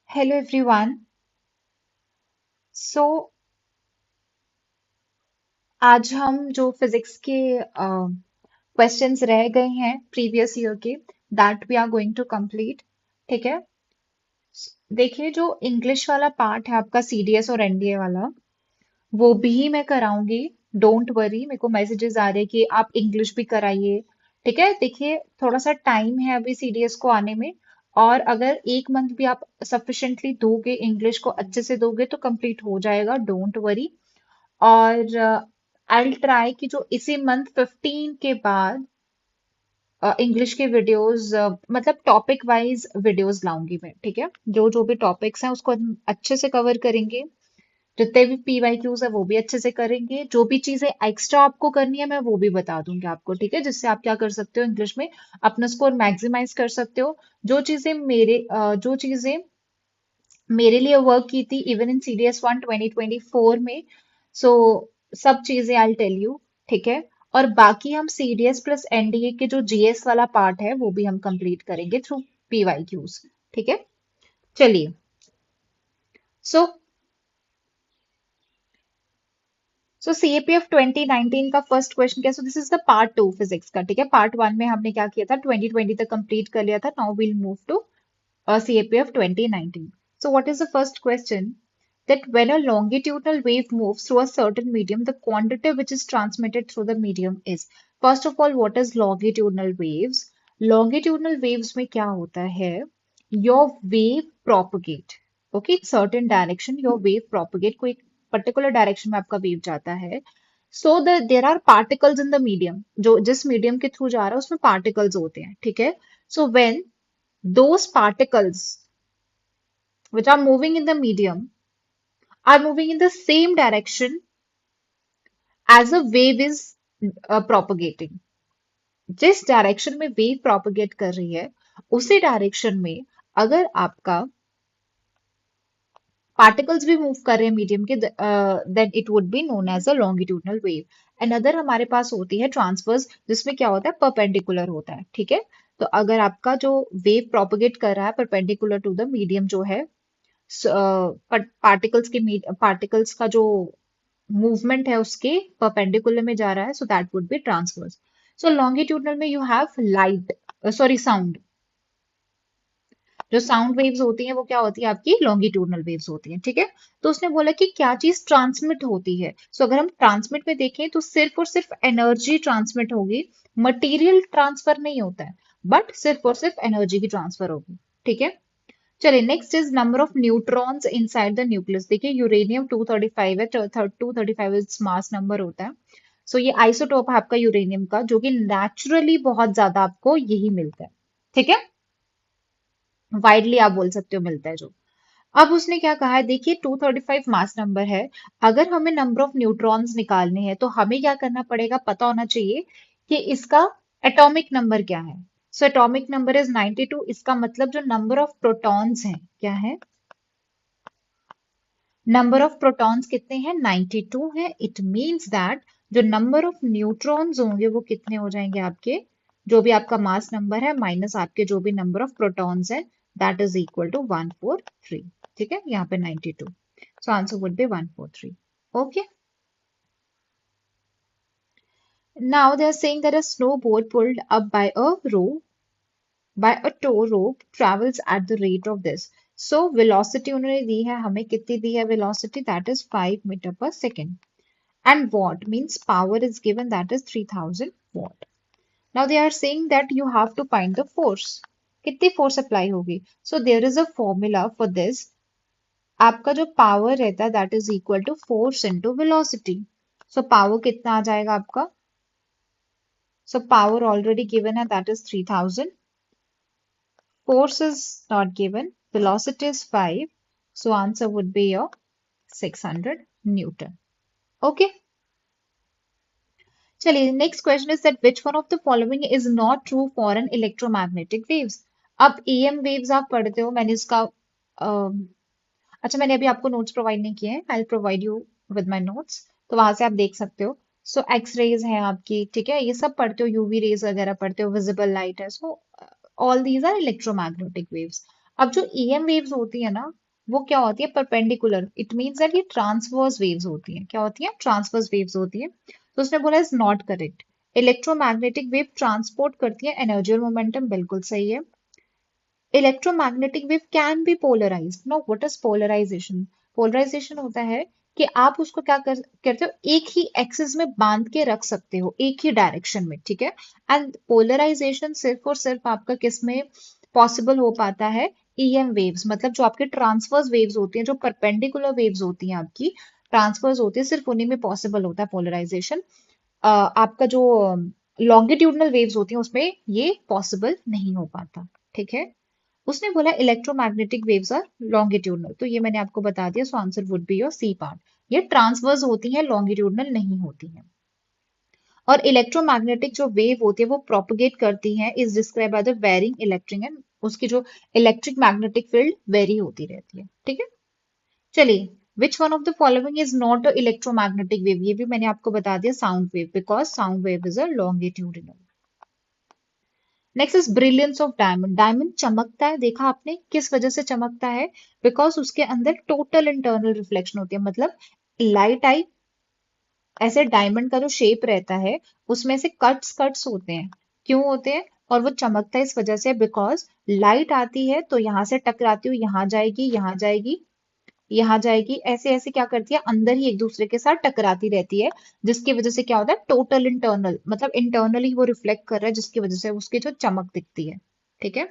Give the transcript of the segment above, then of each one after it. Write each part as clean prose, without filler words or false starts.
Hello everyone. So आज हम जो फिजिक्स के क्वेश्चंस रह गए हैं प्रीवियस ईयर के that we are going to complete. ठीक है। देखिए जो इंग्लिश वाला पार्ट है आपका सीडीएस और एनडीए वाला वो भी मैं कराऊंगी। डोंट वरी, मेरे को मैसेजेस आ रहे हैं कि आप इंग्लिश भी कराइए। ठीक है। देखिए थोड़ा सा टाइम है अभी सीडीएस को आने में, और अगर एक मंथ भी आप सफिशिएंटली दोगे, इंग्लिश को अच्छे से दोगे तो कंप्लीट हो जाएगा। Don't worry. और आई ट्राई कि जो इसी मंथ 15 के बाद इंग्लिश के वीडियोस, मतलब टॉपिक वाइज वीडियोस लाऊंगी मैं। ठीक है। जो जो भी टॉपिक्स हैं उसको हम अच्छे से कवर करेंगे। जितने भी पीवाईक्यूज है वो भी अच्छे से करेंगे। जो भी चीजें एक्स्ट्रा आपको करनी है मैं वो भी बता दूंगी आपको। ठीक है। जिससे आप क्या कर सकते हो, इंग्लिश में अपना स्कोर मैक्सिमाइज कर सकते हो। जो चीजें मेरे लिए वर्क की थी इवन इन सीडीएस वन 2024 में, सो सब चीजें आई टेल यू। ठीक है। और बाकी हम सीडीएस प्लस एनडीए के जो जीएस वाला पार्ट है वो भी हम कंप्लीट करेंगे थ्रू पीवाईक्यूज। ठीक है। चलिए। सो सीएपीएफ 2019 का फर्स्ट क्वेश्चन क्या, सो this is the part two physics का। ठीक है। पार्ट वन में हमने क्या किया था, 2020 तक कंप्लीट कर लिया था। Now will move to CAPF 2019. So, what is the first question? That when a longitudinal wave moves through a certain medium, the quantity which is transmitted through the medium is. First of all, what is longitudinal waves? Longitudinal waves में क्या होता है? Your wave propagate. Okay, certain direction, your wave propagate. कोई particular direction में आपका wave जाता है. So there are particles in the medium. जो जिस medium के through जा रहा है उसमें particles होते हैं. ठीक है. So when those particles which are moving in the medium are moving in the same direction as a wave is propagating. जिस डायरेक्शन में वेव प्रोपगेट कर रही है उसी डायरेक्शन में अगर आपका पार्टिकल्स भी मूव कर रहे हैं मीडियम के, then it would be known as a longitudinal wave. And other हमारे पास होती है ट्रांसवर्स, जिसमें क्या होता है, परपेंडिकुलर होता है। ठीक है। तो अगर आपका जो वेव प्रोपगेट कर रहा है परपेंडिकुलर टू द मीडियम जो है, पार्टिकल्स का जो मूवमेंट है उसके परपेंडिकुलर में जा रहा है, so that would be transverse. So longitudinal में you have light, sorry sound. जो साउंड वेव्स होती हैं वो क्या होती है, आपकी लॉन्गिट्यूडनल वेव्स होती हैं। ठीक है। तो उसने बोला कि क्या चीज ट्रांसमिट होती है। सो अगर हम ट्रांसमिट में देखें तो सिर्फ और सिर्फ एनर्जी ट्रांसमिट होगी, मटेरियल ट्रांसफर नहीं होता है, बट सिर्फ और सिर्फ एनर्जी की ट्रांसफर होगी। ठीक है। चलिए, next is number of neutrons inside the nucleus. देखिए यूरेनियम 235 है, 235 इज मास नंबर होता है। सो ये आइसोटोप है आपका यूरेनियम का, जो कि नेचुरली बहुत ज्यादा आपको यही मिलता है। ठीक है। वाइडली आप बोल सकते हो मिलता है जो। अब उसने क्या कहा है, देखिए 235 मास नंबर है। अगर हमें नंबर ऑफ न्यूट्रॉन्स निकालने हैं तो हमें क्या करना पड़ेगा, पता होना चाहिए कि इसका एटॉमिक नंबर क्या है। So atomic number is 92। इसका मतलब जो नंबर ऑफ प्रोटॉन्स हैं क्या है, नंबर ऑफ प्रोटॉन्स कितने हैं, 92 है। इट मीन्स दैट जो नंबर ऑफ न्यूट्रॉन्स होंगे वो कितने हो जाएंगे आपके, जो भी आपका मास नंबर है माइनस आपके जो भी नंबर ऑफ प्रोटॉन्स है, दैट इज इक्वल टू 143। ठीक है। यहाँ पे 92, so answer would be 143। Okay. Now they are saying that a snowboard pulled up by a tow rope travels at the rate of this. So velocity उन्होंने दी है हमें, कितनी दी है velocity, that is 5 meter per second. And watt means power is given, that is 3000 watt. Now they are saying that you have to find the force. कितनी force apply होगी? So there is a formula for this. आपका जो power रहता है that is equal to force into velocity. So power कितना आ जाएगा आपका? So power already given है, that is 3000. Force is not given. Velocity is 5. So answer would be your 600 Newton. Okay. चलिए, next question is that which one of the following is not true for an electromagnetic waves. अब EM waves आप पढ़ते हो, मैंने इसका अच्छा मैंने अभी आपको नोट्स प्रोवाइड नहीं किए हैं, I provide you with my notes, तो वहां से आप देख सकते हो। सो एक्स रेज है आपकी, ठीक है, ये सब पढ़ते हो, यूवी रेज वगैरह पढ़ते हो, विजिबल लाइट है, so all these are electromagnetic waves. अब जो ईएम वेव्स होती है ना, वो क्या होती है, परपेंडिकुलर, इट मीन्स दैट ये ट्रांसवर्स वेव्स होती हैं। क्या होती है, ट्रांसवर्स वेव्स होती है। तो उसने बोला is not correct. Electromagnetic wave transport करती है एनर्जी और मोमेंटम, बिल्कुल सही है। Electromagnetic wave can be polarised. Now what is polarisation? Polarisation होता है कि आप उसको क्या करते हो, एक ही एक्सिस में बांध के रख सकते हो, एक ही डायरेक्शन में, ठीक है। एंड पोलराइजेशन सिर्फ और सिर्फ आपका किस में पॉसिबल हो पाता है, ईएम वेव्स, मतलब जो आपके ट्रांसवर्स वेव्स होती हैं, जो परपेंडिकुलर वेव्स होती हैं आपकी, ट्रांसवर्स होती है, सिर्फ उन्हीं में पॉसिबल होता है पोलराइजेशन। आपका जो लॉन्गिट्यूडनल वेव्स होती हैं उसमें ये पॉसिबल नहीं हो पाता, ठीक है। उसने बोला इलेक्ट्रोमैग्नेटिक वेव्स आर लॉन्गिट्यूडनल, तो ये मैंने आपको बता दिया, so answer would be your C part. ये ट्रांसवर्स होती हैं, लॉन्गिट्यूडनल नहीं होती हैं। और इलेक्ट्रोमैग्नेटिक जो वेव होती है वो प्रोपगेट करती है, is describe by the varying electric, and उसकी जो इलेक्ट्रिक मैग्नेटिक फील्ड वेरी होती रहती है, ठीक है। चलिए, विच one of the following is not a electromagnetic wave? ये भी मैंने आपको बता दिया, sound wave, because sound wave is a longitudinal. Next is brilliance of diamond. Diamond चमकता है, देखा आपने, किस वजह से चमकता है? बिकॉज उसके अंदर टोटल इंटरनल रिफ्लेक्शन होती है, मतलब लाइट आई, ऐसे डायमंड का जो शेप रहता है उसमें से कट्स कट्स होते हैं। क्यों होते हैं? और वो चमकता है इस वजह से, बिकॉज लाइट आती है तो यहाँ से टकराती हुई यहाँ जाएगी, यहाँ जाएगी, यहाँ जाएगी, ऐसे ऐसे क्या करती है, अंदर ही एक दूसरे के साथ टकराती रहती है, जिसकी वजह से क्या होता है, टोटल इंटरनल, मतलब इंटरनली वो रिफ्लेक्ट कर रहा है, जिसकी वजह से उसकी जो चमक दिखती है, ठीक है।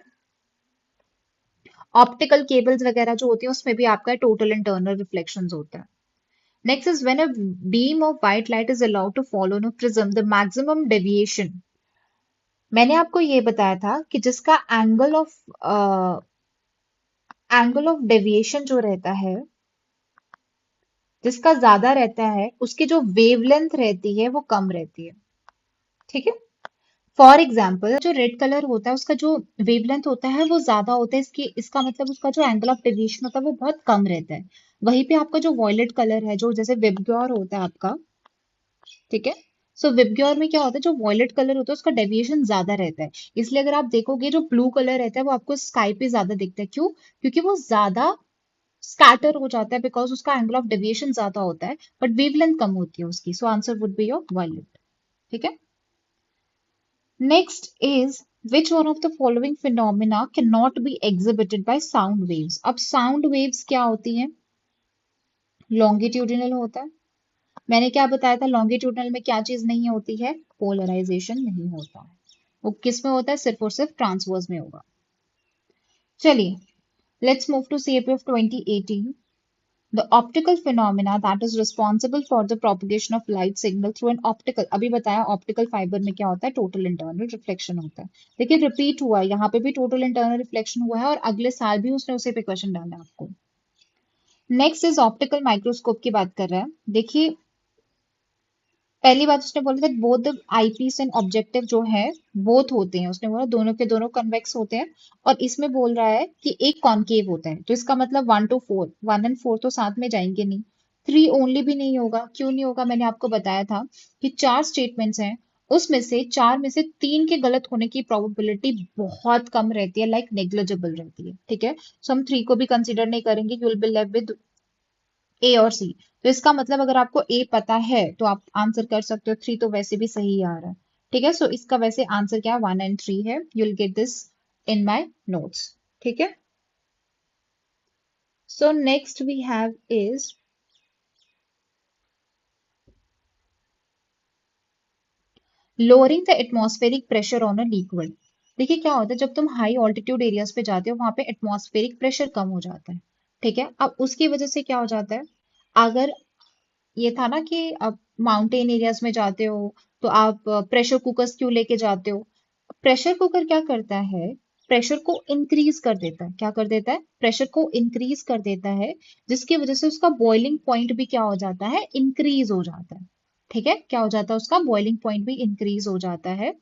ऑप्टिकल केबल्स वगैरह जो होती है उसमें भी आपका टोटल इंटरनल रिफ्लेक्शंस होता है। Next is when a beam of white light is allowed to follow in a prism the maximum deviation. मैंने आपको ये बताया था कि जिसका एंगल ऑफ डेविएशन जो रहता है, जिसका ज्यादा रहता है, उसकी जो वेवलेंथ रहती है वो कम रहती है, ठीक है। फॉर एग्जाम्पल जो रेड कलर होता है उसका जो वेवलेंथ होता है वो ज्यादा होता है, इसकी इसका मतलब उसका जो एंगल ऑफ डेविएशन होता है वो बहुत कम रहता है। वहीं पे आपका जो वॉयलेट कलर है, जो जैसे विबग्योर होता है आपका, ठीक है। सो विबग्योर में क्या होता है, जो वॉयलेट कलर होता है उसका डेविएशन ज्यादा रहता है। इसलिए अगर आप देखोगे जो ब्लू कलर रहता है वो आपको स्काई पे ज्यादा दिखता है। क्यों? क्योंकि वो ज्यादा स्कैटर हो जाता है, बिकॉज उसका एंगल ऑफ डेविएशन ज्यादा होता है, बट वेवलेंथ कम होती है उसकी। So answer would be your violet, ठीक है। Next is which one of the following phenomena cannot be exhibited by sound waves? अब sound waves क्या होती हैं? लॉन्गिट्यूडिनल होता है। मैंने क्या बताया था, लॉन्गिट्यूडिनल में क्या चीज नहीं होती है, पोलराइजेशन नहीं होता है। वो किस में होता है, सिर्फ और सिर्फ ट्रांसवर्स में होगा। चलिए, let's move to CAP of 2018। The optical phenomena that is responsible for the propagation of light signal through an optical, अभी बताया ऑप्टिकल फाइबर में क्या होता है, टोटल इंटरनल रिफ्लेक्शन होता है। देखिए रिपीट हुआ है, यहाँ पे भी टोटल इंटरनल रिफ्लेक्शन हुआ है और अगले साल भी उसने उसी पे क्वेश्चन डाला है आपको। नेक्स्ट इज ऑप्टिकल माइक्रोस्कोप की बात कर रहा है। देखिए पहली बात उसने बोला था both the eyepiece and objective जो है बोथ होते हैं, उसने बोला दोनों के दोनों कन्वेक्स होते हैं। और इसमें बोल रहा है कि एक कॉनकेव होता है, तो इसका मतलब 1 to 4, 1 और 4 तो साथ में जाएंगे नहीं। 3 ओनली भी नहीं होगा। क्यों नहीं होगा? मैंने आपको बताया था कि 4 स्टेटमेंट्स हैं, उसमें से 4 में से 3 के गलत होने की प्रोबेबिलिटी बहुत कम रहती है, लाइक नेग्लिजिबल रहती है, ठीक है। सो हम 3 को भी कंसिडर नहीं करेंगे, you will be left with A और सी। तो इसका मतलब अगर आपको ए पता है तो आप आंसर कर सकते हो, 3 तो वैसे भी सही आ रहा है, ठीक है। सो इसका वैसे आंसर क्या 1 and 3 है, you will get this in my notes, ठीक है। So next we have is lowering the atmospheric pressure on a liquid. देखिए क्या होता है, जब तुम हाई ऑल्टीट्यूड एरियाज पे जाते हो वहां पे एटमॉस्फेरिक प्रेशर कम हो जाता है, ठीक है। अब उसकी वजह से क्या हो जाता है, अगर ये था ना कि आप माउंटेन एरियाज में जाते हो तो आप प्रेशर कुकर्स क्यों लेके जाते हो? प्रेशर कुकर क्या करता है, प्रेशर को इंक्रीज कर देता है। क्या कर देता है? प्रेशर को इंक्रीज कर देता है, जिसकी वजह से उसका बॉइलिंग पॉइंट भी क्या हो जाता है, इंक्रीज हो जाता है, ठीक है। क्या हो जाता है, उसका बॉइलिंग पॉइंट भी इंक्रीज हो जाता है।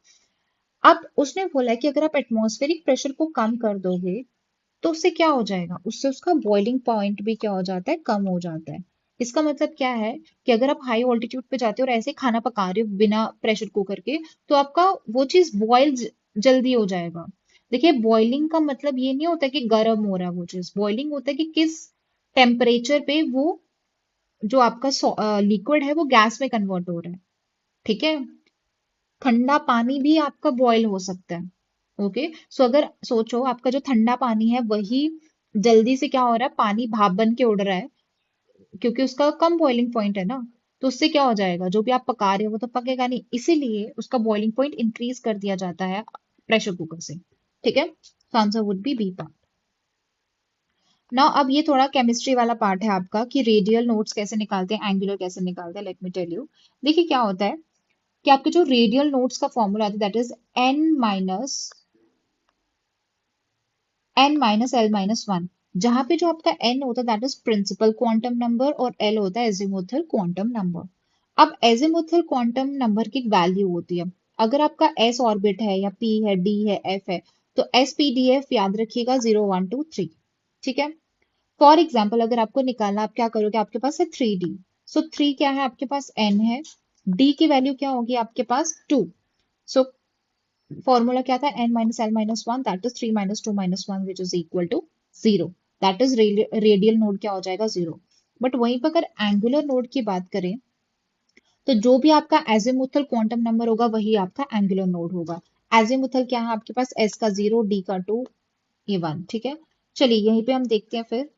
अब उसने बोला है कि अगर आप एटमॉस्फेरिक प्रेशर को कम कर दोगे तो उससे क्या हो जाएगा, उससे उसका बॉइलिंग पॉइंट भी क्या हो जाता है, कम हो जाता है। इसका मतलब क्या है कि अगर आप हाई ऑल्टीट्यूड पे जाते हो और ऐसे खाना पका रहे हो बिना प्रेशर कुकर के, तो आपका वो चीज बॉयल जल्दी हो जाएगा। देखिए बॉइलिंग का मतलब ये नहीं होता कि गर्म हो रहा है वो चीज, बॉइलिंग होता है कि किस टेम्परेचर पे वो जो आपका लिक्विड है वो गैस में कन्वर्ट हो रहा है। ठीक है, ठंडा पानी भी आपका बॉयल हो सकता है। ओके, सो अगर सोचो आपका जो ठंडा पानी है वही जल्दी से क्या हो रहा है, पानी भाप बन के उड़ रहा है, क्योंकि उसका कम बॉइलिंग पॉइंट है ना। तो उससे क्या हो जाएगा, जो भी आप पका रहे हो वो तो पकेगा नहीं, इसीलिए उसका बॉइलिंग पॉइंट इंक्रीज कर दिया जाता है प्रेशर कुकर से। ठीक है, तो answer would be B part. ना अब ये थोड़ा केमिस्ट्री वाला पार्ट है आपका कि रेडियल नोट्स कैसे निकालते हैं, एंगुलर कैसे निकालते हैं। Let me tell you. देखिए क्या होता है कि आपके जो रेडियल नोट्स का फॉर्मूला आता है that is n minus l minus 1, जहां पे जो आपका n होता है that is principal quantum number और l होता है एजिमुथल क्वांटम नंबर। अब एजिमुथल क्वांटम नंबर की वैल्यू होती है, अगर आपका s ऑर्बिट है या p है d है f है, तो s p d f याद रखिएगा 0 1 2 3। ठीक है, फॉर एग्जाम्पल अगर आपको निकालना, आप क्या करोगे, आपके पास है 3D। सो 3 क्या है, आपके पास n है, d की वैल्यू क्या होगी आपके पास 2। सो फॉर्मूला क्या था, n-l-1 that is 3 - 2 - 1 which is equal to 0। That is radial node क्या हो जाएगा 0। बट वहीं पर अगर एंगुलर नोड की बात करें, तो जो भी आपका एजिमुथल क्वांटम नंबर होगा वही आपका एंगुलर नोड होगा। एजिमुथल क्या है आपके पास, s का 0, d का 2, ये 1। ठीक है, चलिए यहीं पे हम देखते हैं, फिर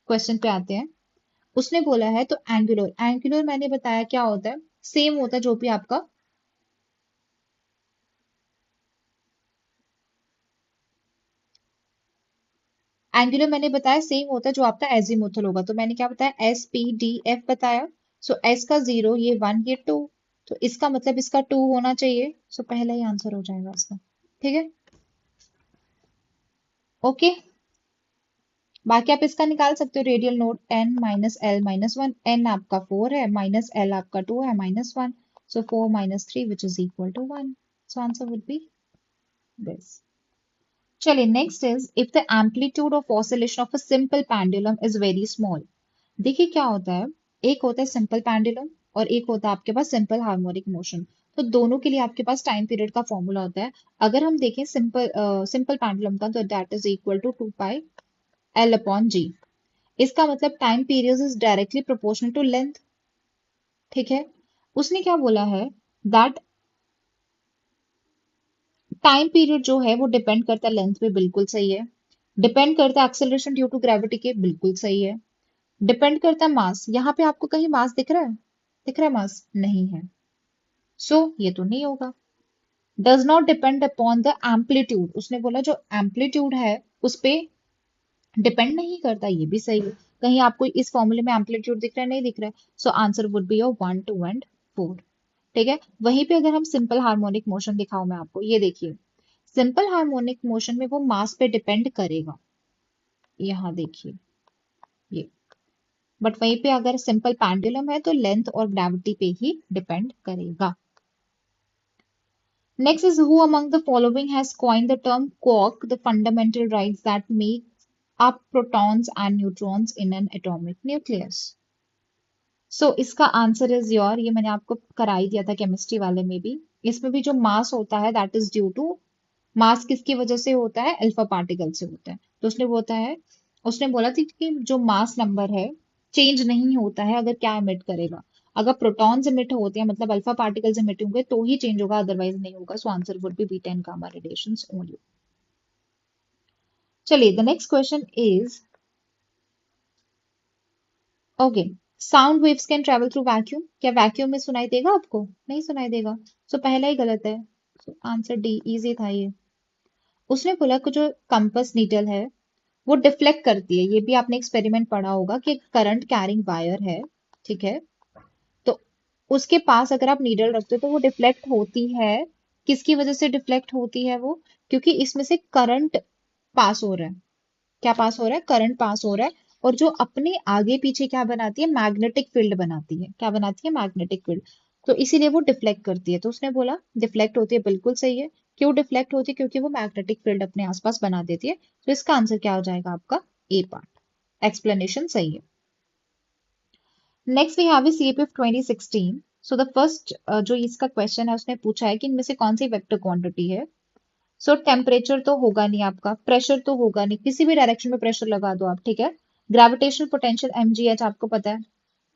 क्वेश्चन पे आते हैं। उसने बोला है तो एंगुलर, एंगुलर मैंने बताया क्या होता है, सेम होता है जो भी आपका एंगुलर मैंने बताया सेम होता है जो आपका एजीमुथल होगा। तो मैंने क्या बताया, एस पी डी एफ बताया। सो एस का 0, ये 1, ये 2, तो इसका मतलब इसका 2 होना चाहिए। सो पहला ही आंसर हो जाएगा इसका। ठीक है, ओके। बाकी आप इसका निकाल सकते हो, radial node n - l - 1, n आपका 4 है, माइनस l आपका 2 है, -1। So 4 - 3 which is equal to 1। So answer would be this. चलिए next is, if the amplitude of oscillation of a simple pendulum is very small. देखिए क्या होता है, एक होता है सिंपल पेंडुलम और एक होता है आपके पास सिंपल हार्मोनिक मोशन। तो दोनों के लिए आपके पास टाइम पीरियड का फॉर्मूला होता है। अगर हम देखें सिंपल पेंडुलम का, तो that is equal to 2π L/g। इसका मतलब time period is directly proportional to length. ठीक है, उसने क्या बोला है, दैट टाइम पीरियड जो है वो डिपेंड करता है लेंथ पे, बिल्कुल सही है। डिपेंड करता है एक्सेलरेशन ड्यू टू ग्रेविटी के, बिल्कुल सही है। डिपेंड करता है मास, यहाँ पे आपको कहीं मास दिख रहा है, दिख रहा है मास, नहीं है। सो ये तो नहीं होगा। Does not depend upon the amplitude, उसने बोला जो एम्पलीट्यूड है उस पे डिपेंड नहीं करता, ये भी सही है। कहीं आपको इस फॉर्मूले में एम्पलीट्यूड दिख रहा है, नहीं दिख रहा है। So answer would be your 1 2 and 4। ठीक है, वहीं पे अगर हम सिंपल हार्मोनिक मोशन दिखाऊं मैं आपको, ये देखिए सिंपल हार्मोनिक मोशन में वो मास पे डिपेंड करेगा, यहाँ देखिए ये। बट वहीं पे अगर सिंपल पेंडुलम है तो लेंथ और ग्रेविटी पे ही डिपेंड करेगा। Next is, who among the following has coined the term quark, the fundamental rights that make up protons and neutrons in an atomic nucleus? So इसका answer is your, ये मैंने आपको करा ही दिया था केमिस्ट्री वाले में भी। इसमें भी जो मास होता है दैट इज ड्यू टू, मास किसकी वजह से होता है, अल्फा पार्टिकल से होता है। तो उसने बोलता है, उसने बोला थी कि जो मास नंबर है चेंज नहीं होता है अगर क्या एमिट करेगा, अगर प्रोटॉन्स एमिट होते हैं मतलब अल्फा पार्टिकल्स एमिट होंगे तो ही चेंज होगा, अदरवाइज नहीं होगा। So answer would be beta and gamma radiations only. चलिए the next question is, okay, sound waves can travel through vacuum, क्या वैक्यूम में सुनाई देगा आपको, नहीं सुनाई देगा। सो पहला ही गलत है। सो आंसर डी, इजी था ये। उसने बोला कि जो कंपस नीडल है वो डिफ्लेक्ट करती है, ये भी आपने एक्सपेरिमेंट पढ़ा होगा कि करंट कैरिंग वायर है, ठीक है, तो उसके पास अगर आप नीडल रखते हो तो वो डिफ्लेक्ट होती है। किसकी वजह से डिफ्लेक्ट होती है वो, क्योंकि इसमें से करंट पास हो रहा है। क्या पास हो रहा है, करंट पास हो रहा है। और जो अपने आगे पीछे क्या बनाती है, मैग्नेटिक फील्ड बनाती है। क्या बनाती है, मैग्नेटिक फील्ड। तो इसीलिए वो डिफ्लेक्ट करती है। तो उसने बोला डिफ्लेक्ट होती है, बिल्कुल सही है। क्यों डिफ्लेक्ट होती है, क्योंकि वो मैग्नेटिक फील्ड अपने आसपास बना देती है। तो इसका आंसर क्या हो जाएगा आपका, ए पार्ट। एक्सप्लेनेशन सही है। Next we have CAPIF 2016। So the first जो इसका क्वेश्चन है उसने पूछा है कि इनमें से कौन सी वेक्टर क्वांटिटी है सो टेम्परेचर तो होगा नहीं आपका, प्रेशर तो होगा नहीं, किसी भी डायरेक्शन में प्रेशर लगा दो आप, ठीक है। ग्रेविटेशनल पोटेंशियल mgh आपको पता है,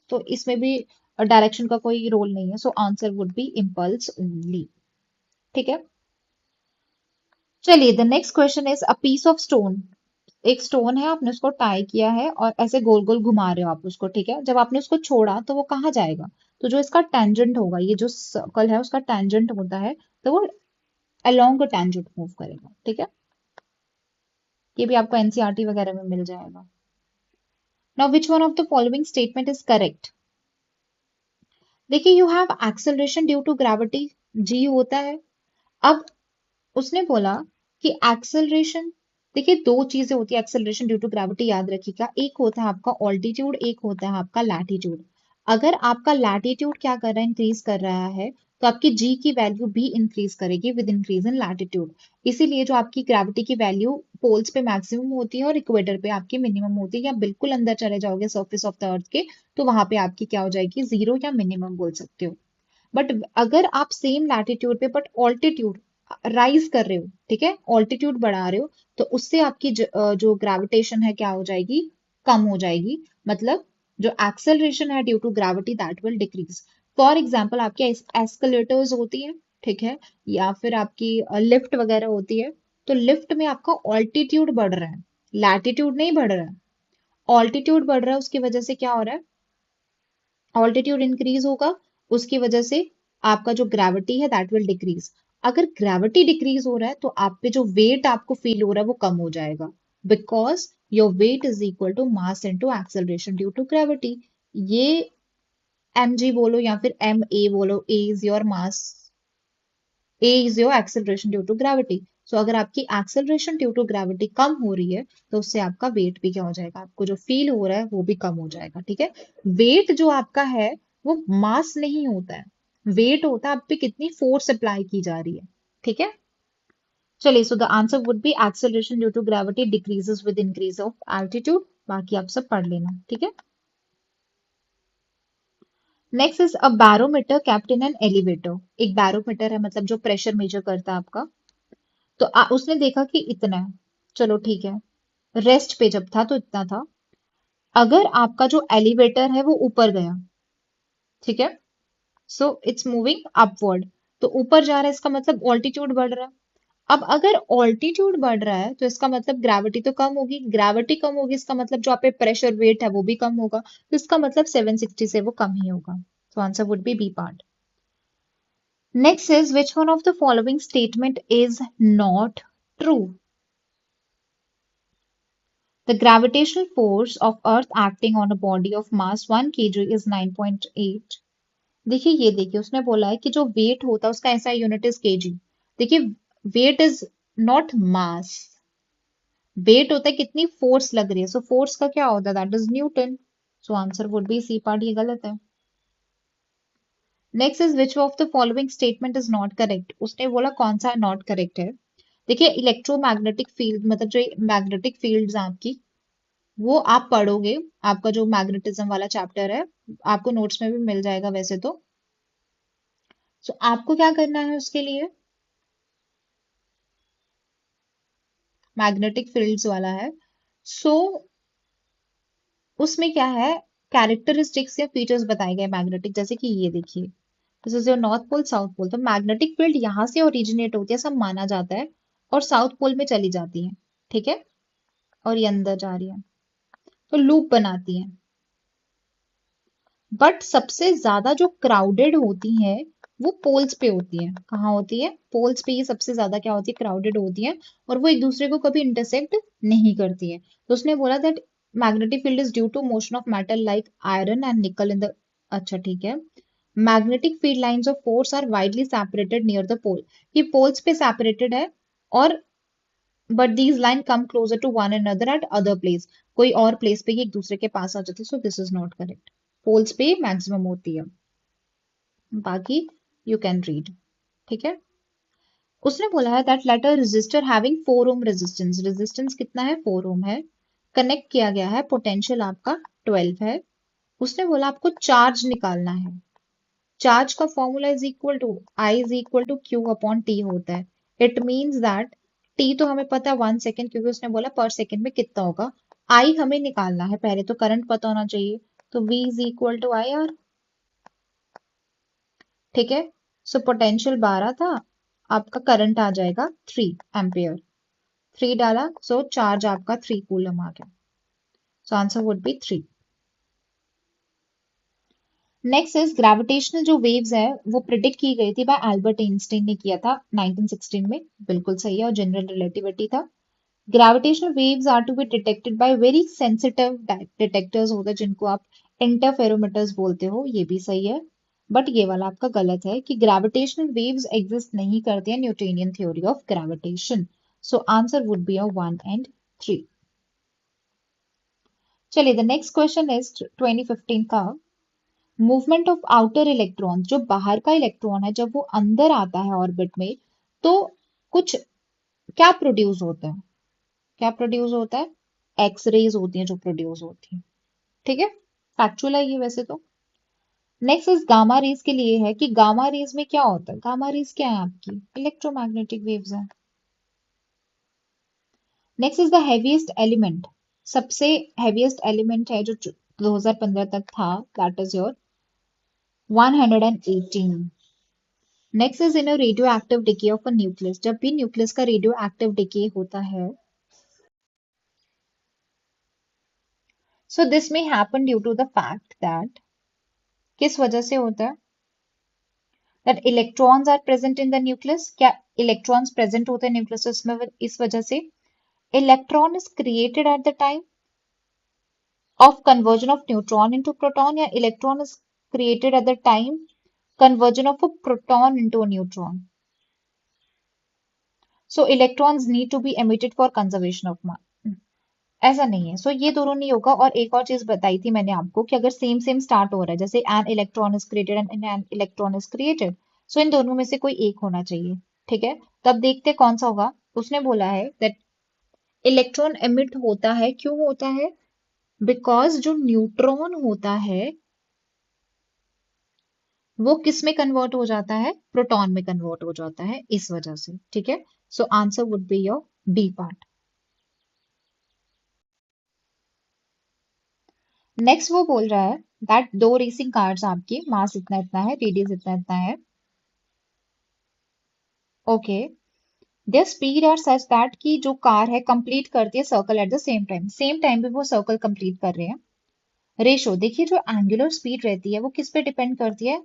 तो इसमें भी डायरेक्शन का कोई रोल नहीं है, so answer would be impulse only, ठीक है। चलिए the next question is a piece of stone. एक स्टोन है, आपने उसको टाई किया है और ऐसे गोल गोल घुमा रहे हो आप उसको, ठीक है। जब आपने उसको छोड़ा तो वो कहाँ जाएगा? तो जो इसका टेंजेंट होगा, ये जो सर्कल है उसका टेंजेंट होता है, तो वो अलोंग टेंजेंट मूव करेगा, ठीक है। ये भी आपको एनसीईआरटी वगैरह में मिल जाएगा। Now which one of the following statement is correct? देखिए you have acceleration due to gravity, g होता है। अब उसने बोला कि एक्सेलरेशन, देखिए दो चीजें होती है एक्सेलरेशन ड्यू टू ग्रेविटी, याद रखिएगा। एक होता है आपका ऑल्टीट्यूड, एक होता है आपका लैटिट्यूड। अगर आपका लैटिट्यूड क्या कर रहा है, इंक्रीज कर रहा है, तो आपकी जी की वैल्यू भी इंक्रीज करेगी विद इंक्रीज इन लैटिट्यूड। इसीलिए जो आपकी ग्रेविटी की वैल्यू पोल्स पे मैक्सिमम होती है और इक्वेटर पे आपकी मिनिमम होती है, या बिल्कुल अंदर चले जाओगे सर्फेस ऑफ द अर्थ के, तो वहां पे आपकी क्या हो जाएगी, जीरो या मिनिमम बोल सकते हो। बट अगर आप सेम लैटिट्यूड पे बट ऑल्टीट्यूड राइज कर रहे हो, ठीक है, ऑल्टीट्यूड बढ़ा रहे हो, तो उससे आपकी जो ग्रेविटेशन है क्या हो जाएगी, कम हो जाएगी। मतलब जो एक्सेलरेशन है due to gravity that will decrease. For example आपके एस्केलेटर्स होती हैं, ठीक है, या फिर आपकी लिफ्ट वगैरह होती है, तो लिफ्ट में आपका ऑल्टीट्यूड बढ़ रहा है, लैटिट्यूड नहीं बढ़ रहा है। ऑल्टीट्यूड बढ़ रहा है, उसकी वजह से क्या हो रहा है, ऑल्टीट्यूड इंक्रीज होगा, उसकी वजह से आपका जो ग्रेविटी है दैट विल डिक्रीज। अगर ग्रेविटी डिक्रीज हो रहा है तो आप पे जो वेट आपको फील हो रहा है वो कम हो जाएगा, because your weight is equal to mass into acceleration due to gravity. ये mg बोलो या फिर ma बोलो, a is your mass, a is your acceleration due to gravity. So अगर आपकी एक्सेलरेशन ड्यू टू ग्रेविटी कम हो रही है, तो उससे आपका वेट भी क्या हो जाएगा, आपको जो फील हो रहा है वो भी कम हो जाएगा, ठीक है। वेट जो आपका है वो मास नहीं होता है, वेट होता है आप पे कितनी फोर्स अप्लाई की जा रही है, ठीक है। चलिए so the answer would be acceleration due to gravity decreases with increase of altitude. बाकी आप सब पढ़ लेना, ठीक है। Next is a barometer kept in an elevator. एक बैरोमीटर है, मतलब जो प्रेशर मेजर करता है आपका। तो उसने देखा कि इतना है, चलो ठीक है, रेस्ट पे जब था तो इतना था। अगर आपका जो एलिवेटर है वो ऊपर गया, ठीक है, सो इट्स मूविंग अपवर्ड, तो ऊपर जा रहा है, इसका मतलब ऑल्टीट्यूड बढ़ रहा है। अब अगर ऑल्टीट्यूड बढ़ रहा है तो इसका मतलब ग्रेविटी तो कम होगी, ग्रेविटी कम होगी, इसका मतलब जो आप पे प्रेशर वेट है वो भी कम होगा, तो इसका मतलब 760 से वो कम ही होगा। तो answer would be B part. Next is which one of the following statement is not true? The gravitational force of Earth acting on a body of mass 1 kg is 9.8। देखिए ये देखिए उसने बोला है कि जो वेट होता है उसका ऐसा यूनिट इज केजी। देखिए weight is not mass, weight होता है कितनी फोर्स लग रही है, सो फोर्स का क्या होता है, that is newton. So answer would be C part, ये गलत है। Next is which of the following statement is not correct? उसने बोला कौन सा नॉट करेक्ट है। देखिए इलेक्ट्रोमैग्नेटिक फील्ड, मतलब जो मैग्नेटिक फील्ड्स हैं आपकी, वो आप पढ़ोगे, आपका जो मैग्नेटिज्म वाला चैप्टर है आपको नोट्स में भी मिल जाएगा वैसे तो। सो आपको क्या करना है उसके लिए, मैग्नेटिक फील्ड्स वाला है। सो उसमें क्या है, कैरेक्टरिस्टिक्स या फीचर्स बताए गए मैग्नेटिक, जैसे कि ये देखिए, this is your north pole south pole, तो मैग्नेटिक फील्ड यहाँ से ओरिजिनेट होती है सब माना जाता है, और साउथ पोल में चली जाती है, ठीक है, और ये अंदर जा रही है, तो लूप बनाती है। बट सबसे ज्यादा जो क्राउडेड होती हैं वो पोल्स पे होती है। कहाँ होती है, पोल्स पे, ये सबसे ज्यादा क्या होती है, क्राउडेड होती है, और वो एक दूसरे को कभी इंटरसेक्ट नहीं करती है। तो उसने बोला that magnetic field is due to motion of metal like iron and nickel in the, अच्छा ठीक है, magnetic field lines of force are widely separated near the pole. ये पोल्स पे सेपरेटेड है, और but these line come closer to one another at other place, कोई और place पे ये एक दूसरे के पास आ जाती है, so this is not correct. Poles पे मैक्सिमम होती है, बाकी यू कैन रीड, ठीक है। उसने बोला है that let a resistor having 4 ohm resistance, resistance कितना है, 4 ओम है, कनेक्ट किया गया है, पोटेंशियल आपका 12 है। उसने बोला आपको चार्ज निकालना है। चार्ज का formula is equal to I is equal to Q upon T होता है। इट मीन्स दैट टी तो हमें पता है 1 सेकेंड, क्योंकि उसने बोला पर सेकेंड में कितना होगा। आई हमें निकालना है, पहले तो करंट पता होना चाहिए, तो V is equal to I R. ठीक है, सो पोटेंशियल 12 था, आपका करंट आ जाएगा 3 एम्पियर। 3 डाला, सो चार्ज आपका 3 कूलम आ गया। सो answer would B 3। Next is gravitational जो वेव्स है वो प्रिडिक्ट की गई थी बाय एल्बर्ट आइंस्टाइन ने किया था 1916 में। बिल्कुल सही है, और जनरल रिलेटिविटी था। Gravitational waves are to be detected by very sensitive detectors होते हैं, जिनको आप इंटरफेरोमीटर्स बोलते हो, ये भी सही है। बट ये वाला आपका गलत है कि ग्रेविटेशनल वेव्स एग्जिस्ट नहीं करती है Newtonian theory of gravitation. So answer would be a 1 and 3। चलिए, द नेक्स्ट क्वेश्चन इज 2015 का। मूवमेंट ऑफ आउटर इलेक्ट्रॉन, जो बाहर का इलेक्ट्रॉन है जब वो अंदर आता है ऑर्बिट में, तो कुछ क्या प्रोड्यूस होता है? क्या प्रोड्यूस होता है? एक्स रेज होती हैं जो प्रोड्यूस होती हैं। ठीक है, फैक्चुअल है ये वैसे तो। नेक्स्ट इज गामा रेज के लिए है कि गामा रेज में क्या होता है। गामा रेज क्या है आपकी? इलेक्ट्रोमैग्नेटिक वेव्स है। Next is the heaviest element. सबसे हेवीएस्ट एलिमेंट है जो 2015 तक था, that is your 118। Next is in a radioactive decay of a nucleus. जब भी न्यूक्लियस का रेडियो एक्टिव डिके होता है, so this may happen due to the fact that, किस वजह से होता है? That electrons are present in the nucleus. क्या इलेक्ट्रॉन्स प्रेजेंट होते हैं न्यूक्लियस में? इस वजह से electron is created at the time of conversion of neutron into proton, या electron is created at the time conversion of a proton into a neutron. So electrons need to be emitted for conservation of mass. ऐसा नहीं है, सो ये दोनों नहीं होगा। और एक और चीज बताई थी मैंने आपको कि अगर सेम सेम स्टार्ट हो रहा है, जैसे an electron is created and an electron is created, so इन दोनों में से कोई एक होना चाहिए। ठीक है, तब देखते कौन सा होगा। उसने बोला है दैट इलेक्ट्रॉन एमिट होता है, क्यों होता है? बिकॉज जो न्यूट्रॉन होता है वो किस में कन्वर्ट हो जाता है? प्रोटॉन में कन्वर्ट हो जाता है, इस वजह से। ठीक है, so answer would be your D part. Next वो बोल रहा है दैट दो रेसिंग कार्स आपकी, मास इतना इतना है, रेडियस इतना इतना है, okay, their speed are such that कि जो कार है कंप्लीट करती है circle at the same time पे वो सर्कल कंप्लीट कर रहे हैं। रेशो देखिए, जो एंगुलर स्पीड रहती है वो किस पे डिपेंड करती है?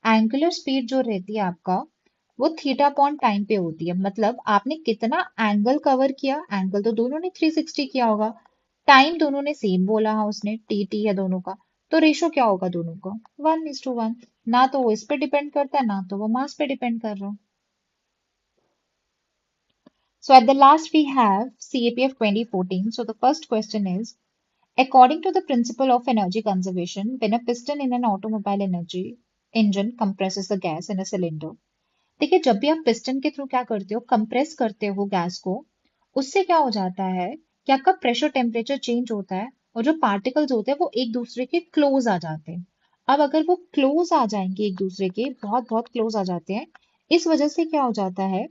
एंगुलर स्पीड जो रहती है आपका, वो थीटा अपॉन टाइम पे होती है। मतलब आपने कितना एंगल कवर किया, एंगल तो दोनों ने 360 किया होगा, टाइम दोनों ने सेम बोला है, उसने टी टी है दोनों का, तो रेशो क्या होगा दोनों का? 1:1। ना तो वो इस पे डिपेंड करता है, ना तो वो मास पे डिपेंड कर रहा है। So at the last we have CAPF 2014. So the first question is, according to the principle of energy conservation, when a piston in an automobile energy engine compresses the gas in a cylinder, देखिए जब भी आप piston के through क्या करते हो, compress करते हो गैस को, उससे क्या हो जाता है कि आपका प्रेशर टेम्परेचर चेंज होता है, और जो पार्टिकल्स होते हैं वो एक दूसरे के क्लोज आ जाते हैं। अब अगर वो क्लोज आ जाएंगे, एक दूसरे के बहुत बहुत क्लोज आ जाते हैं, इस वजह से क्या हो जाता है,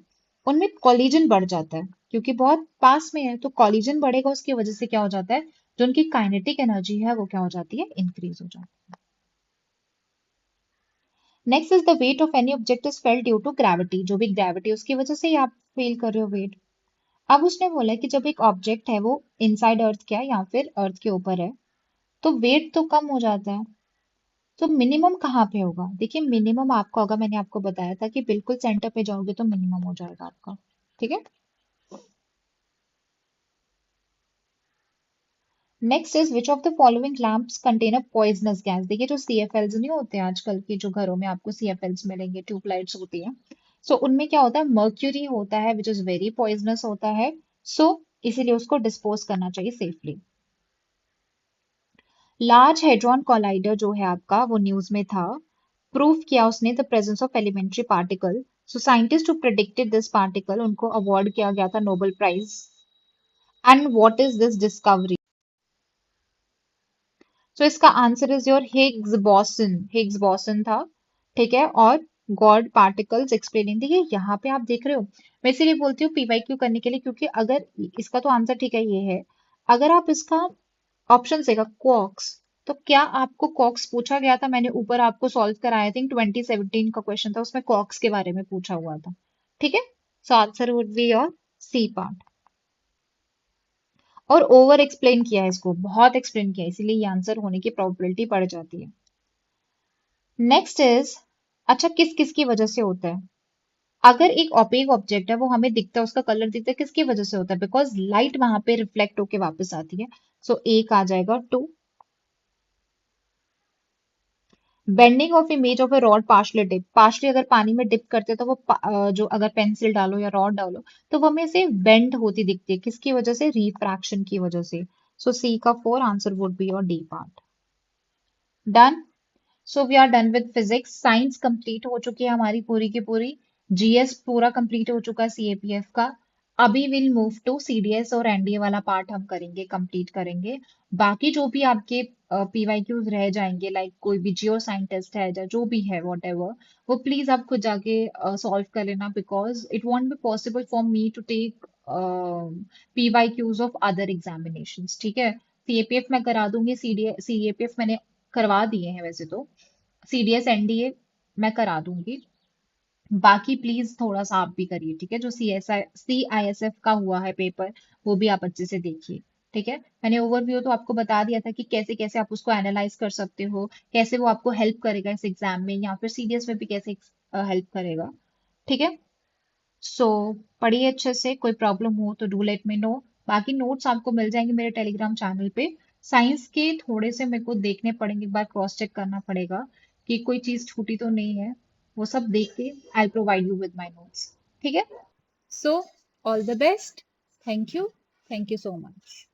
उनमें कॉलिजन बढ़ जाता है, क्योंकि बहुत पास में है, तो कॉलिजन बढ़ेगा, उसकी वजह से क्या हो जाता है, जो उनकी काइनेटिक एनर्जी है वो क्या हो जाती है, इंक्रीज हो जाती है। Next is the weight of any object is felt due to gravity. जो भी ग्रेविटी उसकी वजह से ही आप फील कर रहे हो वेट। अब उसने बोला कि जब एक ऑब्जेक्ट है वो इनसाइड अर्थ क्या है या फिर अर्थ के ऊपर है, तो वेट तो कम हो जाता है। तो मिनिमम कहाँ पे होगा? देखिए मिनिमम आपका होगा, मैंने आपको बताया था कि बिल्कुल सेंटर पे जाओगे तो मिनिमम हो जाएगा आपका। ठीक है, next is which of the following lamps contain a poisonous gas. देखिए जो CFLs नहीं होते आजकल के जो घरों में आपको CFLs मिलेंगे, ट्यूबलाइट्स होती हैं, सो उनमें क्या होता है, मर्क्यूरी होता है विच इज वेरी पॉइजनस होता है। सो इसीलिए उसको डिस्पोज करना चाहिए सेफली। लार्ज हेड्रॉन कोलाइडर जो है आपका, वो न्यूज में था, प्रूव किया उसने the presence of elementary particle. So scientist who predicted this particle, उनको अवार्ड किया गया था Nobel prize. And what is this discovery? So इसका answer is your Higgs boson. Higgs boson था। ठीक है, और गॉड पार्टिकल्स एक्सप्लेनिंग। देखिए यहाँ पे आप देख रहे हो, मैं इसीलिए बोलती हूँ पीवाईक्यू करने के लिए, क्योंकि अगर इसका तो आंसर ठीक है ये है, अगर आप इसका ऑप्शन देगा क्वॉक्स, तो क्या आपको कॉक्स पूछा गया था? मैंने ऊपर आपको सॉल्व कराया, आई थिंक 2017 का क्वेश्चन था, उसमें कॉक्स के बारे में पूछा हुआ था। ठीक है, so answer would be your C part. और ओवर एक्सप्लेन किया है इसको, बहुत एक्सप्लेन किया है, इसीलिए ये आंसर होने की प्रोबेबिलिटी बढ़ जाती है। नेक्स्ट इज, अच्छा किस किस की वजह से होता है? अगर एक ओपेक ऑब्जेक्ट है, वो हमें दिखता है, उसका कलर दिखता है, किसकी वजह से होता है? बिकॉज लाइट वहां पे रिफ्लेक्ट होके वापस आती है। सो एक आ जाएगा two. Bending of image of a rod partially dip, partially अगर पानी में डिप करते हैं तो वो जो अगर पेंसिल डालो या रॉड डालो तो वो हमें से बेंड होती दिखती है, किसकी वजह से? रिफ्रैक्शन की वजह से। सो सी का four answer would be your D part. Done. So we are done with physics. Science complete हो चुकी है हमारी पूरी की पूरी। जीएस पूरा कंप्लीट हो चुका है सीएपीएफ का। अभी विल मूव टू सीडीएस और एनडीए वाला पार्ट हम करेंगे, कंप्लीट करेंगे। बाकी जो भी आपके पीवाईक्यूज रह जाएंगे, लाइक कोई भी जियो साइंटिस्ट है या जो भी है वॉट एवर, वो प्लीज आप खुद जाके सॉल्व कर लेना, because it won't be possible for me to take PYQs of other examinations. ठीक है, सीएपीएफ मैं करा दूंगी, सीएपीएफ मैंने करवा दिए हैं वैसे तो, सीडीएस एनडीए मैं करा दूंगी। बाकी प्लीज थोड़ा सा आप भी करिए, ठीक है? जो CISF का हुआ है पेपर, वो भी आप अच्छे से देखिए। ठीक है, मैंने ओवरव्यू तो आपको बता दिया था कि कैसे कैसे आप उसको एनालाइज कर सकते हो, कैसे वो आपको हेल्प करेगा इस एग्जाम में, या फिर सीडीएस में भी कैसे हेल्प करेगा। ठीक है, सो पढ़िए अच्छे से, कोई प्रॉब्लम हो तो डू लेट मी नो। बाकी नोट्स आपको मिल जाएंगे मेरे टेलीग्राम चैनल पे। साइंस के थोड़े से मेरे को देखने पड़ेंगे, एक बार क्रॉस चेक करना पड़ेगा कि कोई चीज छूटी तो नहीं है। वो सब देख के I provide you with my notes. ठीक है, so all the best. Thank you, thank you so much.